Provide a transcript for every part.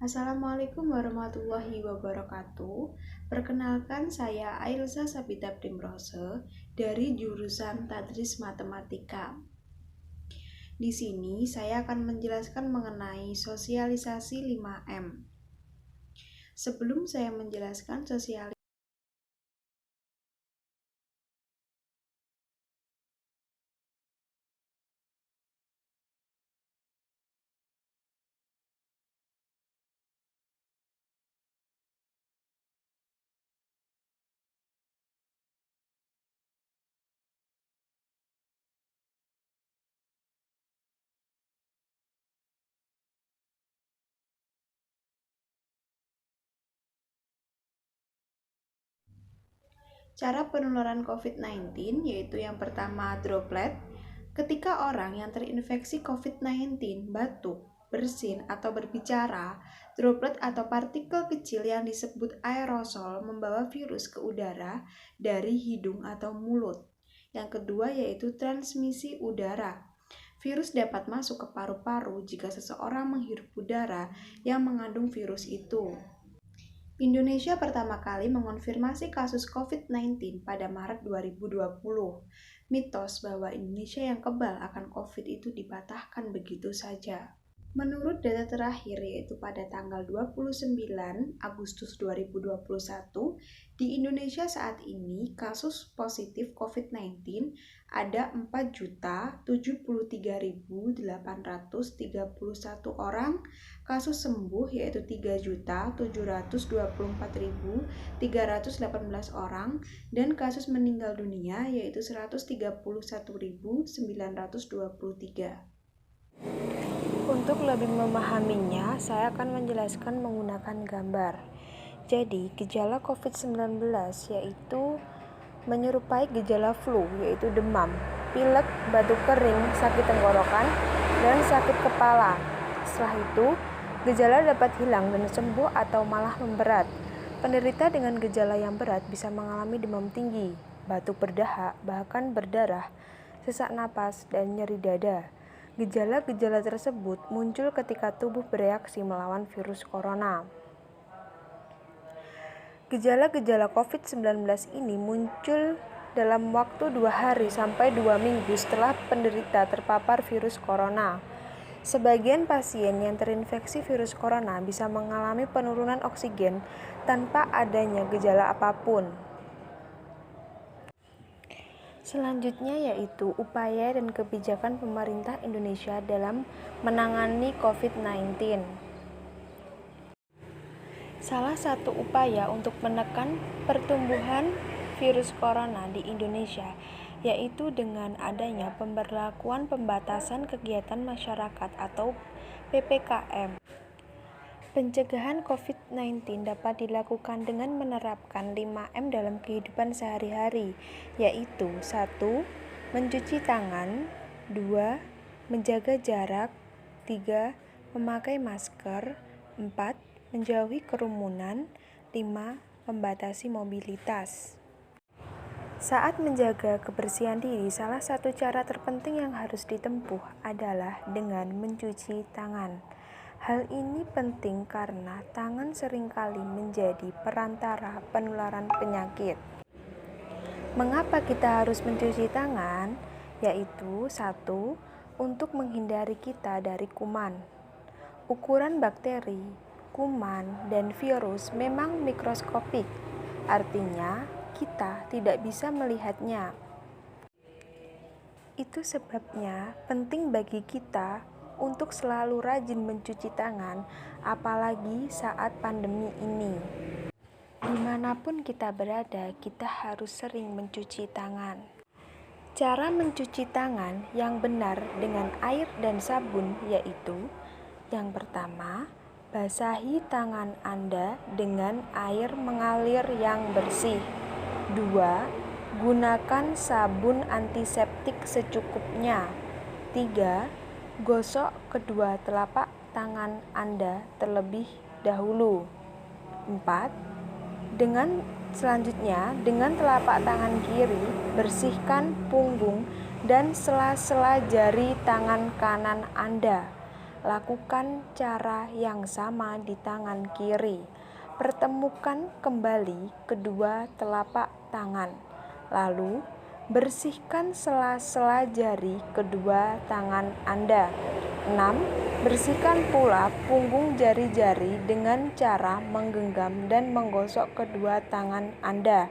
Assalamualaikum warahmatullahi wabarakatuh. Perkenalkan, saya Ailsa Sabita Primrose dari jurusan Tadris Matematika. Di sini saya akan menjelaskan mengenai sosialisasi 5M. Sebelum saya menjelaskan sosialisasi, cara penularan COVID-19 yaitu yang pertama droplet. Ketika orang yang terinfeksi COVID-19 batuk, bersin, atau berbicara, droplet atau partikel kecil yang disebut aerosol membawa virus ke udara dari hidung atau mulut. Yang kedua yaitu transmisi udara. Virus dapat masuk ke paru-paru jika seseorang menghirup udara yang mengandung virus itu. Indonesia pertama kali mengonfirmasi kasus COVID-19 pada Maret 2020. Mitos bahwa Indonesia yang kebal akan COVID itu dipatahkan begitu saja. Menurut data terakhir yaitu pada tanggal 29 Agustus 2021, di Indonesia saat ini kasus positif COVID-19 ada 4.073.831 orang, kasus sembuh yaitu 3.724.318 orang, dan kasus meninggal dunia yaitu 131.923. Untuk lebih memahaminya, saya akan menjelaskan menggunakan gambar. Jadi, gejala COVID-19 yaitu menyerupai gejala flu, yaitu demam, pilek, batuk kering, sakit tenggorokan, dan sakit kepala. Setelah itu, gejala dapat hilang dan sembuh atau malah memberat. Penderita dengan gejala yang berat bisa mengalami demam tinggi, batuk berdahak, bahkan berdarah, sesak napas, dan nyeri dada. Gejala-gejala tersebut muncul ketika tubuh bereaksi melawan virus corona. Gejala-gejala COVID-19 ini muncul dalam waktu 2 hari sampai 2 minggu setelah penderita terpapar virus corona. Sebagian pasien yang terinfeksi virus corona bisa mengalami penurunan oksigen tanpa adanya gejala apapun. Selanjutnya yaitu upaya dan kebijakan pemerintah Indonesia dalam menangani COVID-19. Salah satu upaya untuk menekan pertumbuhan virus corona di Indonesia yaitu dengan adanya pemberlakuan pembatasan kegiatan masyarakat atau PPKM. Pencegahan COVID-19 dapat dilakukan dengan menerapkan 5M dalam kehidupan sehari-hari, yaitu 1. Mencuci tangan, 2. Menjaga jarak, 3. Memakai masker, 4. Menjauhi kerumunan, 5. Membatasi mobilitas. Saat menjaga kebersihan diri, salah satu cara terpenting yang harus ditempuh adalah dengan mencuci tangan. Hal ini penting karena tangan seringkali menjadi perantara penularan penyakit. Mengapa kita harus mencuci tangan? Yaitu 1. Untuk menghindari kita dari kuman. Ukuran bakteri, kuman, dan virus memang mikroskopik, artinya kita tidak bisa melihatnya. Itu sebabnya penting bagi kita untuk selalu rajin mencuci tangan, apalagi saat pandemi ini. Dimanapun kita berada, kita harus sering mencuci tangan. Cara mencuci tangan yang benar dengan air dan sabun yaitu: yang pertama, basahi tangan Anda dengan air mengalir yang bersih. 2. Gunakan sabun antiseptik secukupnya. 3. Gosok kedua telapak tangan Anda terlebih dahulu. 4. Selanjutnya, dengan telapak tangan kiri, bersihkan punggung dan sela-sela jari tangan kanan Anda. lakukan cara yang sama di tangan kiri. Pertemukan kembali kedua telapak tangan. Lalu, bersihkan sela-sela jari kedua tangan Anda. 6. Bersihkan pula punggung jari-jari dengan cara menggenggam dan menggosok kedua tangan Anda.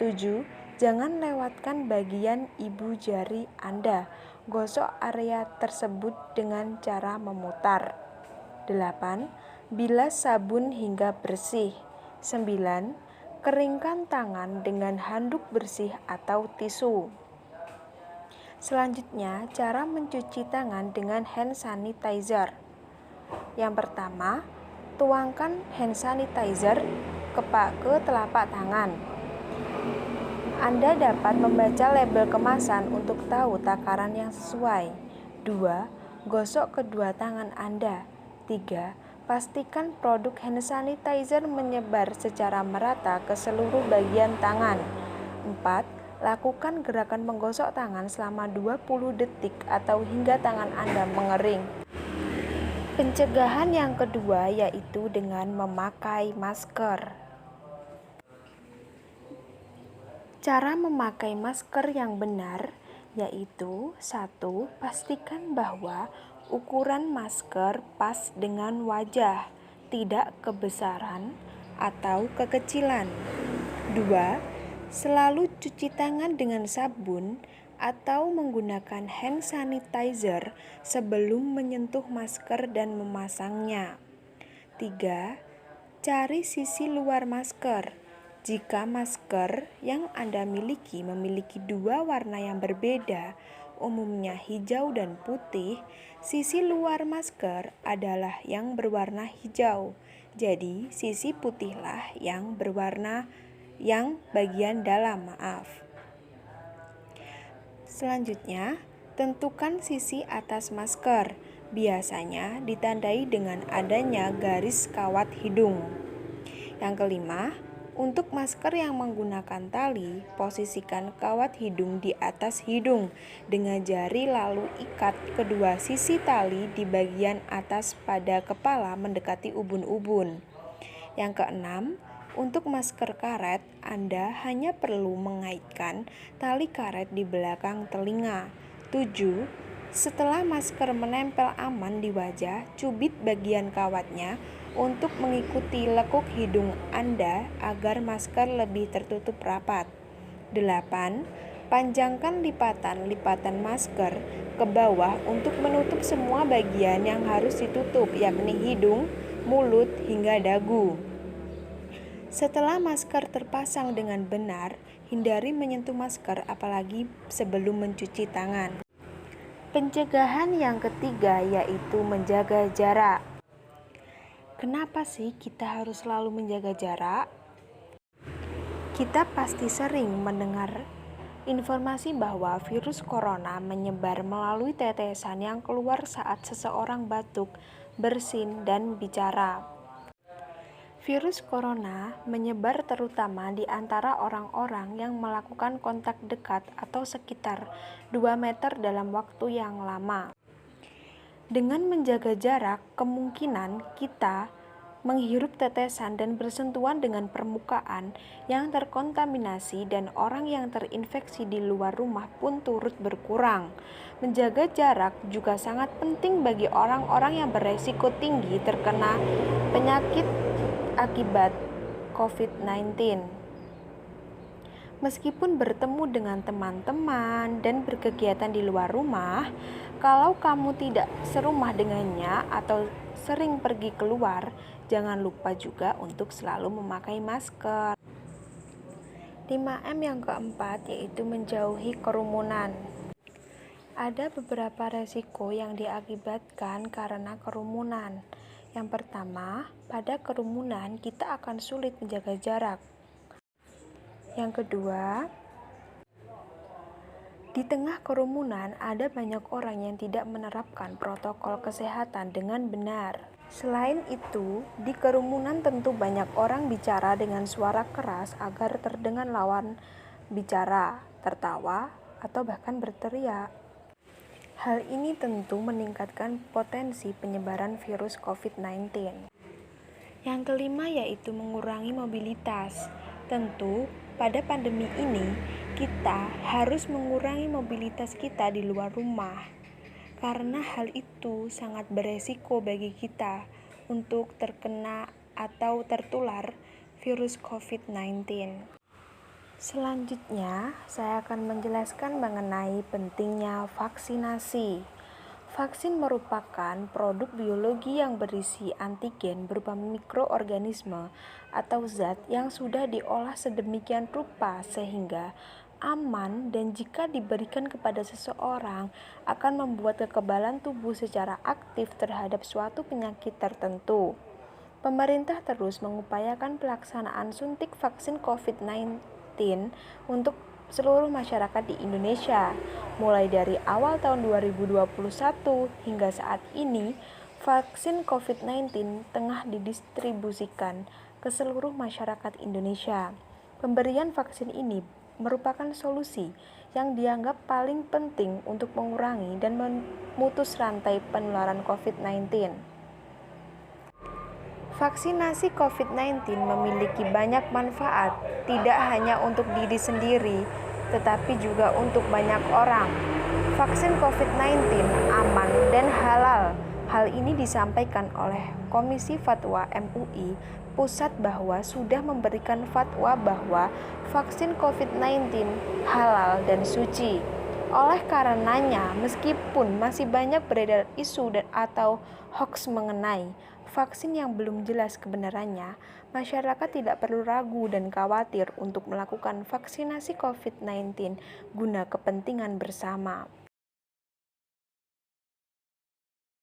7. Jangan lewatkan bagian ibu jari Anda. Gosok area tersebut dengan cara memutar. 8. Bilas sabun hingga bersih. 9. Keringkan tangan dengan handuk bersih atau tisu. Selanjutnya, cara mencuci tangan dengan hand sanitizer. Yang pertama, tuangkan hand sanitizer ke telapak tangan. Anda dapat membaca label kemasan untuk tahu takaran yang sesuai. 2. Gosok kedua tangan Anda. 3. Pastikan produk hand sanitizer menyebar secara merata ke seluruh bagian tangan. 4. Lakukan gerakan menggosok tangan selama 20 detik atau hingga tangan Anda mengering. Pencegahan yang kedua yaitu dengan memakai masker. Cara memakai masker yang benar yaitu 1. Pastikan bahwa ukuran masker pas dengan wajah, tidak kebesaran atau kekecilan. 2. Selalu cuci tangan dengan sabun atau menggunakan hand sanitizer sebelum menyentuh masker dan memasangnya. 3. Cari sisi luar masker. Jika masker yang Anda miliki memiliki dua warna yang berbeda, umumnya hijau dan putih, sisi luar masker adalah yang berwarna hijau. Jadi, sisi putihlah yang bagian dalam, Selanjutnya, tentukan sisi atas masker. Biasanya ditandai dengan adanya garis kawat hidung. Yang kelima, untuk masker yang menggunakan tali, posisikan kawat hidung di atas hidung dengan jari lalu ikat kedua sisi tali di bagian atas pada kepala mendekati ubun-ubun. Yang keenam, untuk masker karet, Anda hanya perlu mengaitkan tali karet di belakang telinga. 7. Setelah masker menempel aman di wajah, cubit bagian kawatnya untuk mengikuti lekuk hidung Anda agar masker lebih tertutup rapat. 8. Panjangkan lipatan masker ke bawah untuk menutup semua bagian yang harus ditutup, yakni hidung, mulut, hingga dagu. Setelah masker terpasang dengan benar, hindari menyentuh masker apalagi sebelum mencuci tangan. Pencegahan yang ketiga yaitu menjaga jarak. Kenapa sih kita harus selalu menjaga jarak? Kita pasti sering mendengar informasi bahwa virus corona menyebar melalui tetesan yang keluar saat seseorang batuk, bersin, dan bicara. Virus corona menyebar terutama di antara orang-orang yang melakukan kontak dekat atau sekitar 2 meter dalam waktu yang lama. Dengan menjaga jarak, kemungkinan kita menghirup tetesan dan bersentuhan dengan permukaan yang terkontaminasi dan orang yang terinfeksi di luar rumah pun turut berkurang. Menjaga jarak juga sangat penting bagi orang-orang yang beresiko tinggi terkena penyakit akibat COVID-19. Meskipun bertemu dengan teman-teman dan berkegiatan di luar rumah, kalau kamu tidak serumah dengannya atau sering pergi keluar, jangan lupa juga untuk selalu memakai masker. 5M yang keempat yaitu menjauhi kerumunan. Ada beberapa resiko yang diakibatkan karena kerumunan. Yang pertama, pada kerumunan kita akan sulit menjaga jarak. Yang kedua, di tengah kerumunan ada banyak orang yang tidak menerapkan protokol kesehatan dengan benar. Selain itu, di kerumunan tentu banyak orang bicara dengan suara keras agar terdengar lawan bicara, tertawa, atau bahkan berteriak. Hal ini tentu meningkatkan potensi penyebaran virus COVID-19. Yang kelima yaitu mengurangi mobilitas. Tentu, pada pandemi ini, kita harus mengurangi mobilitas kita di luar rumah. Karena hal itu sangat beresiko bagi kita untuk terkena atau tertular virus COVID-19. Selanjutnya, saya akan menjelaskan mengenai pentingnya vaksinasi. Vaksin merupakan produk biologi yang berisi antigen berupa mikroorganisme atau zat yang sudah diolah sedemikian rupa sehingga aman dan jika diberikan kepada seseorang akan membuat kekebalan tubuh secara aktif terhadap suatu penyakit tertentu. Pemerintah terus mengupayakan pelaksanaan suntik vaksin COVID-19 untuk seluruh masyarakat di Indonesia. Mulai dari awal tahun 2021 hingga saat ini, vaksin COVID-19 tengah didistribusikan ke seluruh masyarakat Indonesia. Pemberian vaksin ini merupakan solusi yang dianggap paling penting untuk mengurangi dan memutus rantai penularan COVID-19. Vaksinasi COVID-19 memiliki banyak manfaat, tidak hanya untuk diri sendiri, tetapi juga untuk banyak orang. Vaksin COVID-19 aman dan halal. Hal ini disampaikan oleh Komisi Fatwa MUI Pusat bahwa sudah memberikan fatwa bahwa vaksin COVID-19 halal dan suci. Oleh karenanya, meskipun masih banyak beredar isu dan atau hoaks mengenai vaksin yang belum jelas kebenarannya, masyarakat tidak perlu ragu dan khawatir untuk melakukan vaksinasi COVID-19 guna kepentingan bersama.